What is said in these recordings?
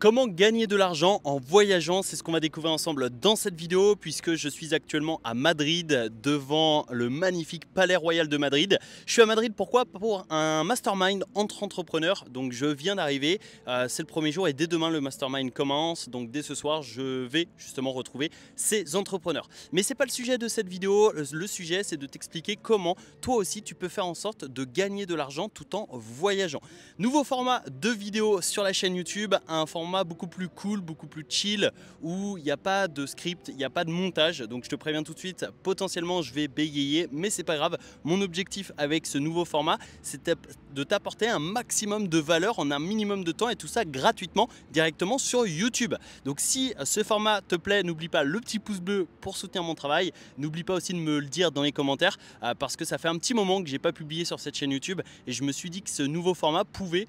Comment gagner de l'argent en voyageant? C'est ce qu'on va découvrir ensemble dans cette vidéo puisque je suis actuellement à Madrid devant le magnifique Palais Royal de Madrid. Je suis à Madrid pourquoi? Pour un mastermind entre entrepreneurs. Donc je viens d'arriver, c'est le premier jour et dès demain le mastermind commence. Donc dès ce soir je vais justement retrouver ces entrepreneurs. Mais c'est pas le sujet de cette vidéo, le sujet c'est de t'expliquer comment toi aussi tu peux faire en sorte de gagner de l'argent tout en voyageant. Nouveau format de vidéo sur la chaîne YouTube, un format beaucoup plus cool, beaucoup plus chill, où il n'y a pas de script, il n'y a pas de montage. Donc je te préviens tout de suite, potentiellement je vais bégayer, mais c'est pas grave. Mon objectif avec ce nouveau format, c'est de t'apporter un maximum de valeur en un minimum de temps et tout ça gratuitement directement sur YouTube. Donc si ce format te plaît, n'oublie pas le petit pouce bleu pour soutenir mon travail. N'oublie pas aussi de me le dire dans les commentaires parce que ça fait un petit moment que j'ai pas publié sur cette chaîne YouTube et je me suis dit que ce nouveau format pouvait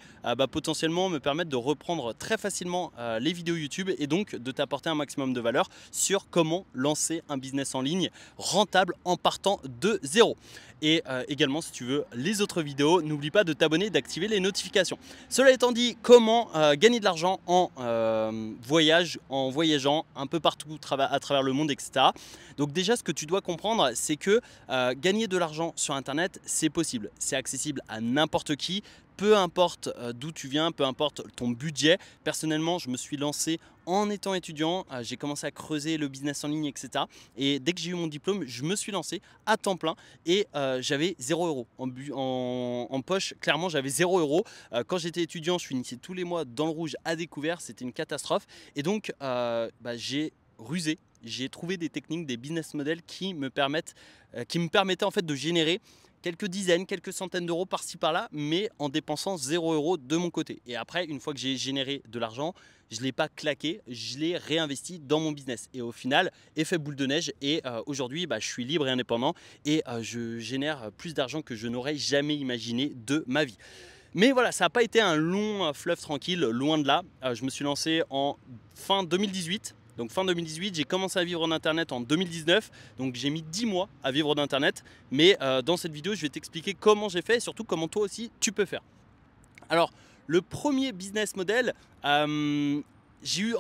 potentiellement me permettre de reprendre très facilement les vidéos YouTube et donc de t'apporter un maximum de valeur sur comment lancer un business en ligne rentable en partant de zéro. Et également, si tu veux les autres vidéos, n'oublie pas de t'abonner et d'activer les notifications. Cela étant dit, comment gagner de l'argent en voyageant un peu partout à travers le monde, etc. Donc déjà, ce que tu dois comprendre, c'est que gagner de l'argent sur Internet, c'est possible. C'est accessible à n'importe qui. Peu importe d'où tu viens, peu importe ton budget. Personnellement, je me suis lancé en étant étudiant. J'ai commencé à creuser le business en ligne, etc. Et dès que j'ai eu mon diplôme, je me suis lancé à temps plein et j'avais 0 € en poche. Clairement, j'avais 0 €. Quand j'étais étudiant, je finissais tous les mois dans le rouge à découvert. C'était une catastrophe. Et donc, j'ai rusé. J'ai trouvé des techniques, des business models qui me permettaient en fait de générer quelques dizaines, quelques centaines d'euros par-ci par-là, mais en dépensant 0 € de mon côté. Et après, une fois que j'ai généré de l'argent, je ne l'ai pas claqué, je l'ai réinvesti dans mon business. Et au final, effet boule de neige. Et aujourd'hui, je suis libre et indépendant et je génère plus d'argent que je n'aurais jamais imaginé de ma vie. Mais voilà, ça n'a pas été un long fleuve tranquille, loin de là. Je me suis lancé en fin 2018. Donc fin 2018, j'ai commencé à vivre d'Internet en 2019. Donc j'ai mis 10 mois à vivre d'Internet. Mais dans cette vidéo, je vais t'expliquer comment j'ai fait et surtout comment toi aussi tu peux faire. Alors, le premier business model, j'ai eu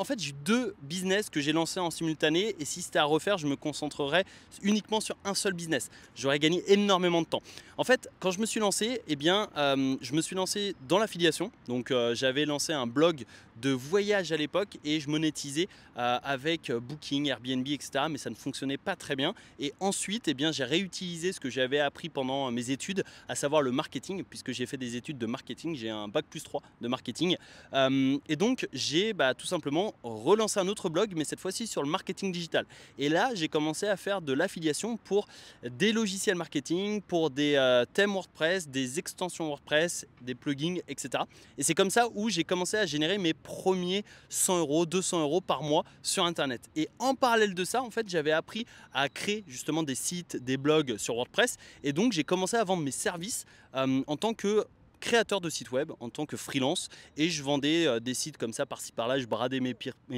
deux business que j'ai lancés en simultané et si c'était à refaire, je me concentrerais uniquement sur un seul business. J'aurais gagné énormément de temps. En fait, quand je me suis lancé, je me suis lancé dans l'affiliation. Donc, j'avais lancé un blog de voyage à l'époque et je monétisais avec Booking, Airbnb, etc. Mais ça ne fonctionnait pas très bien. Et ensuite, j'ai réutilisé ce que j'avais appris pendant mes études, à savoir le marketing, puisque j'ai fait des études de marketing. J'ai un bac+3 de marketing. Et donc, j'ai tout simplement relancé un autre blog, mais cette fois-ci sur le marketing digital. Et là, j'ai commencé à faire de l'affiliation pour des logiciels marketing, pour des thèmes WordPress, des extensions WordPress, des plugins, etc. Et c'est comme ça où j'ai commencé à générer mes premiers 100 €, 200 € par mois sur Internet. Et en parallèle de ça, en fait, j'avais appris à créer justement des sites, des blogs sur WordPress. Et donc, j'ai commencé à vendre mes services en tant que créateur de site web, en tant que freelance, et je vendais des sites comme ça par-ci par-là, je bradais mes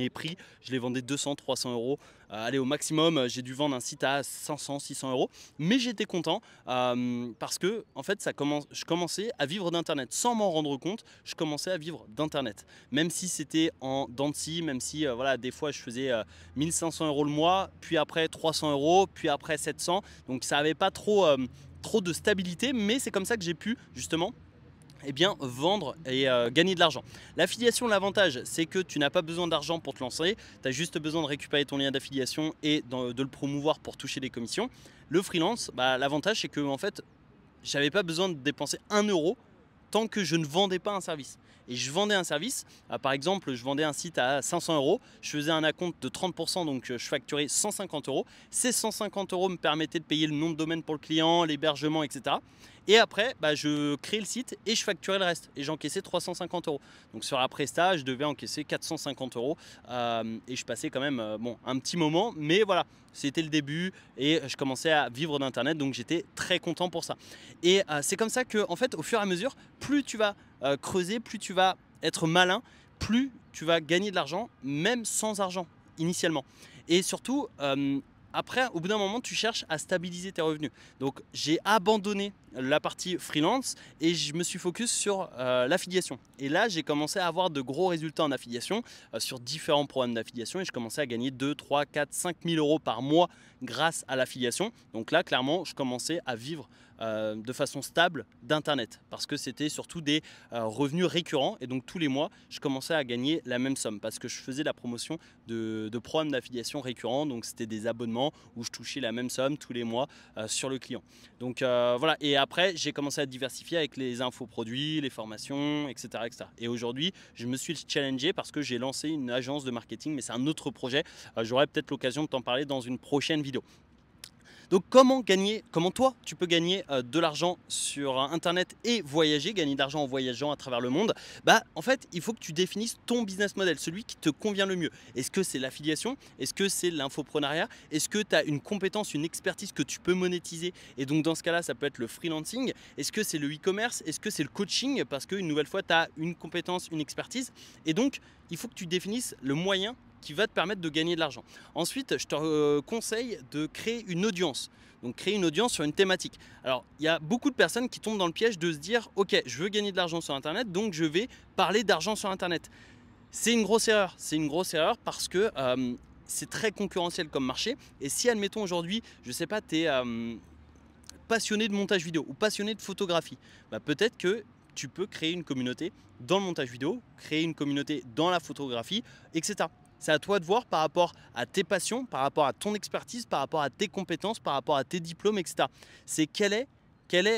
prix, je les vendais 200, 300 €. Allez, au maximum, j'ai dû vendre un site à 500, 600 €, mais j'étais content parce que en fait, je commençais à vivre d'Internet sans m'en rendre compte. Je commençais à vivre d'Internet, même si c'était en dents de scie, même si voilà, des fois je faisais 1500 € le mois, puis après 300 €, puis après 700. Donc ça n'avait pas trop de stabilité, mais c'est comme ça que j'ai pu justement vendre et gagner de l'argent. L'affiliation, l'avantage, c'est que tu n'as pas besoin d'argent pour te lancer. Tu as juste besoin de récupérer ton lien d'affiliation et de le promouvoir pour toucher des commissions. Le freelance, l'avantage, c'est que en fait, j'avais pas besoin de dépenser 1 € tant que je ne vendais pas un service. Et je vendais un service, par exemple, je vendais un site à 500 €, je faisais un acompte de 30%, donc je facturais 150 €. Ces 150 € me permettaient de payer le nom de domaine pour le client, l'hébergement, etc. Et après, je créais le site et je facturais le reste. Et j'encaissais 350 €. Donc sur la presta, je devais encaisser 450 € et je passais quand même un petit moment. Mais voilà, c'était le début et je commençais à vivre d'Internet. Donc j'étais très content pour ça. Et c'est comme ça que, en fait, au fur et à mesure, plus tu vas creuser, plus tu vas être malin, plus tu vas gagner de l'argent, même sans argent initialement. Et surtout, après, au bout d'un moment, tu cherches à stabiliser tes revenus. Donc, j'ai abandonné la partie freelance et je me suis focus sur l'affiliation. Et là, j'ai commencé à avoir de gros résultats en affiliation sur différents programmes d'affiliation et je commençais à gagner 2, 3, 4, 5 000 euros par mois grâce à l'affiliation. Donc là, clairement, je commençais à vivre de façon stable d'Internet parce que c'était surtout des revenus récurrents et donc tous les mois, je commençais à gagner la même somme parce que je faisais la promotion de programmes d'affiliation récurrents. Donc, c'était des abonnements où je touchais la même somme tous les mois sur le client. Donc voilà, et après j'ai commencé à diversifier avec les infoproduits, les formations, etc. etc. Et aujourd'hui je me suis challengé parce que j'ai lancé une agence de marketing, mais c'est un autre projet. J'aurai peut-être l'occasion de t'en parler dans une prochaine vidéo. Donc comment toi tu peux gagner de l'argent sur Internet et voyager, gagner de l'argent en voyageant à travers le monde? Bah en fait il faut que tu définisses ton business model, celui qui te convient le mieux. Est-ce que c'est l'affiliation? Est-ce que c'est l'infoprenariat? Est-ce que tu as une compétence, une expertise que tu peux monétiser? Et donc dans ce cas-là ça peut être le freelancing. Est-ce que c'est le e-commerce? Est-ce que c'est le coaching? Parce qu'une nouvelle fois tu as une compétence, une expertise. Et donc il faut que tu définisses le moyen qui va te permettre de gagner de l'argent. Ensuite, je te conseille de créer une audience. Donc créer une audience sur une thématique. Alors, il y a beaucoup de personnes qui tombent dans le piège de se dire « Ok, je veux gagner de l'argent sur Internet, donc je vais parler d'argent sur Internet ». C'est une grosse erreur. C'est une grosse erreur parce que c'est très concurrentiel comme marché. Et si, admettons aujourd'hui, je ne sais pas, tu es passionné de montage vidéo ou passionné de photographie, bah, peut-être que tu peux créer une communauté dans le montage vidéo, créer une communauté dans la photographie, etc. C'est à toi de voir par rapport à tes passions, par rapport à ton expertise, par rapport à tes compétences, par rapport à tes diplômes, etc. C'est quelle est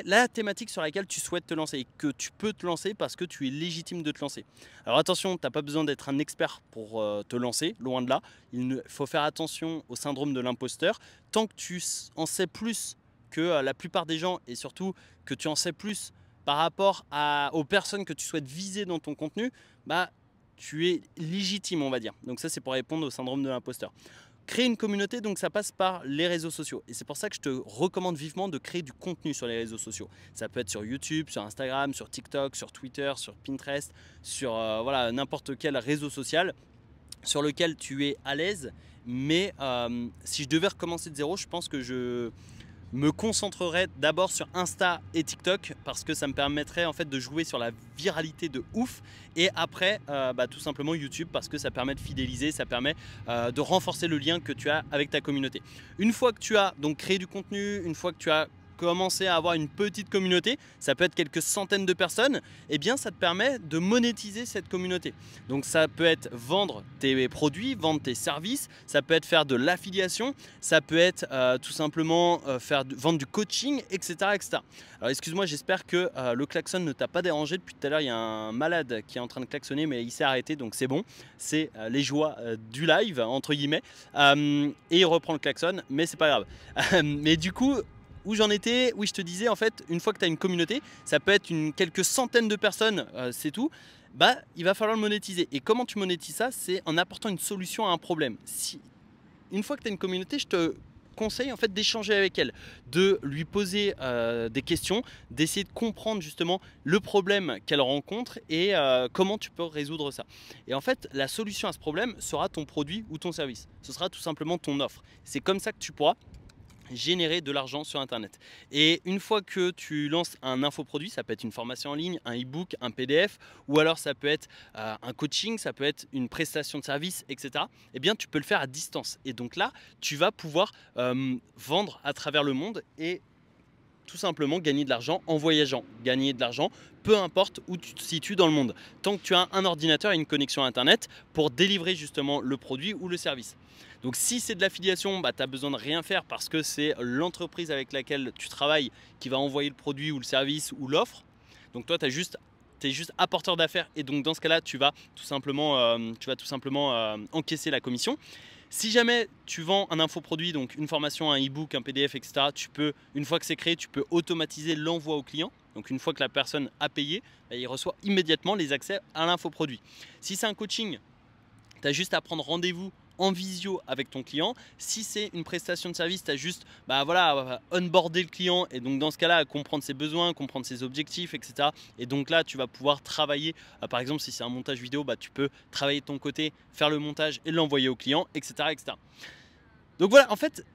la thématique sur laquelle tu souhaites te lancer et que tu peux te lancer parce que tu es légitime de te lancer. Alors attention, tu n'as pas besoin d'être un expert pour te lancer, loin de là. Il faut faire attention au syndrome de l'imposteur. Tant que tu en sais plus que la plupart des gens et surtout que tu en sais plus par rapport aux personnes que tu souhaites viser dans ton contenu, bah, tu es légitime, on va dire. Donc ça, c'est pour répondre au syndrome de l'imposteur. Créer une communauté, donc ça passe par les réseaux sociaux. Et c'est pour ça que je te recommande vivement de créer du contenu sur les réseaux sociaux. Ça peut être sur YouTube, sur Instagram, sur TikTok, sur Twitter, sur Pinterest, sur voilà, n'importe quel réseau social sur lequel tu es à l'aise. Mais si je devais recommencer de zéro, je pense que je me concentrerai d'abord sur Insta et TikTok parce que ça me permettrait en fait de jouer sur la viralité de ouf et après tout simplement YouTube parce que ça permet de fidéliser, ça permet de renforcer le lien que tu as avec ta communauté. Une fois que tu as donc créé du contenu, une fois que tu as commencer à avoir une petite communauté, ça peut être quelques centaines de personnes, et bien ça te permet de monétiser cette communauté. Donc ça peut être vendre tes produits, vendre tes services, ça peut être faire de l'affiliation, ça peut être tout simplement vendre du coaching, etc. etc. Alors excuse-moi, j'espère que le klaxon ne t'a pas dérangé. Depuis tout à l'heure, il y a un malade qui est en train de klaxonner, mais il s'est arrêté, donc c'est bon. C'est les joies du live, entre guillemets. Et il reprend le klaxon, mais c'est pas grave. Mais du coup, où j'en étais, oui je te disais en fait, une fois que tu as une communauté, ça peut être quelques centaines de personnes, c'est tout, bah il va falloir le monétiser. Et comment tu monétises ça? C'est en apportant une solution à un problème. Une fois que tu as une communauté, je te conseille en fait d'échanger avec elle, de lui poser des questions, d'essayer de comprendre justement le problème qu'elle rencontre et comment tu peux résoudre ça. Et en fait, la solution à ce problème sera ton produit ou ton service. Ce sera tout simplement ton offre. C'est comme ça que tu pourras générer de l'argent sur Internet. Et une fois que tu lances un infoproduit, ça peut être une formation en ligne, un e-book, un PDF, ou alors ça peut être un coaching, ça peut être une prestation de service, etc. Eh bien, tu peux le faire à distance. Et donc là, tu vas pouvoir vendre à travers le monde et tout simplement gagner de l'argent en voyageant. Gagner de l'argent, peu importe où tu te situes dans le monde. Tant que tu as un ordinateur et une connexion à Internet pour délivrer justement le produit ou le service. Donc si c'est de l'affiliation, tu n'as besoin de rien faire parce que c'est l'entreprise avec laquelle tu travailles qui va envoyer le produit ou le service ou l'offre. Donc toi, tu es juste apporteur d'affaires et donc dans ce cas-là, tu vas tout simplement encaisser la commission. Si jamais tu vends un infoproduit, donc une formation, un e-book, un PDF, etc., tu peux, une fois que c'est créé, tu peux automatiser l'envoi au client. Donc une fois que la personne a payé, il reçoit immédiatement les accès à l'infoproduit. Si c'est un coaching, tu as juste à prendre rendez-vous en visio avec ton client. Si c'est une prestation de service, tu as juste onboarder le client et donc dans ce cas-là, comprendre ses besoins, comprendre ses objectifs, etc. Et donc là, tu vas pouvoir travailler. Par exemple, si c'est un montage vidéo, tu peux travailler de ton côté, faire le montage et l'envoyer au client, etc., etc. Donc voilà, en fait,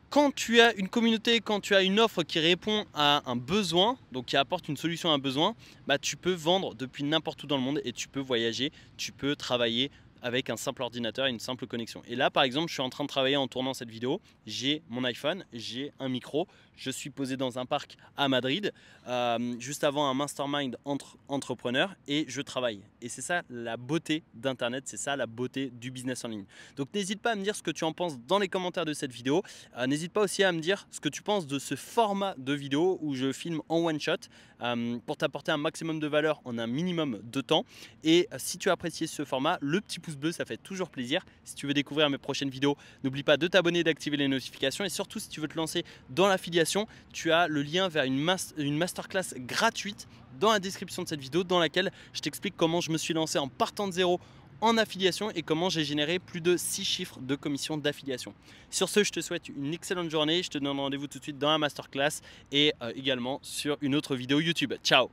Quand tu as une communauté, quand tu as une offre qui répond à un besoin, donc qui apporte une solution à un besoin, bah, tu peux vendre depuis n'importe où dans le monde et tu peux voyager, tu peux travailler avec un simple ordinateur et une simple connexion. Et là, par exemple, je suis en train de travailler en tournant cette vidéo. J'ai mon iPhone, j'ai un micro, je suis posé dans un parc à Madrid, juste avant un mastermind entre entrepreneurs et je travaille. Et c'est ça la beauté d'Internet, c'est ça la beauté du business en ligne. Donc n'hésite pas à me dire ce que tu en penses dans les commentaires de cette vidéo. N'hésite pas aussi à me dire ce que tu penses de ce format de vidéo où je filme en one shot pour t'apporter un maximum de valeur en un minimum de temps. Et si tu as apprécié ce format, le petit pouce bleu, ça fait toujours plaisir. Si tu veux découvrir mes prochaines vidéos, n'oublie pas de t'abonner et d'activer les notifications. Et surtout, si tu veux te lancer dans l'affiliation, tu as le lien vers une masterclass gratuite dans la description de cette vidéo dans laquelle je t'explique comment je me suis lancé en partant de zéro en affiliation et comment j'ai généré plus de 6 chiffres de commission d'affiliation. Sur ce, je te souhaite une excellente journée. Je te donne rendez-vous tout de suite dans la masterclass et également sur une autre vidéo YouTube. Ciao!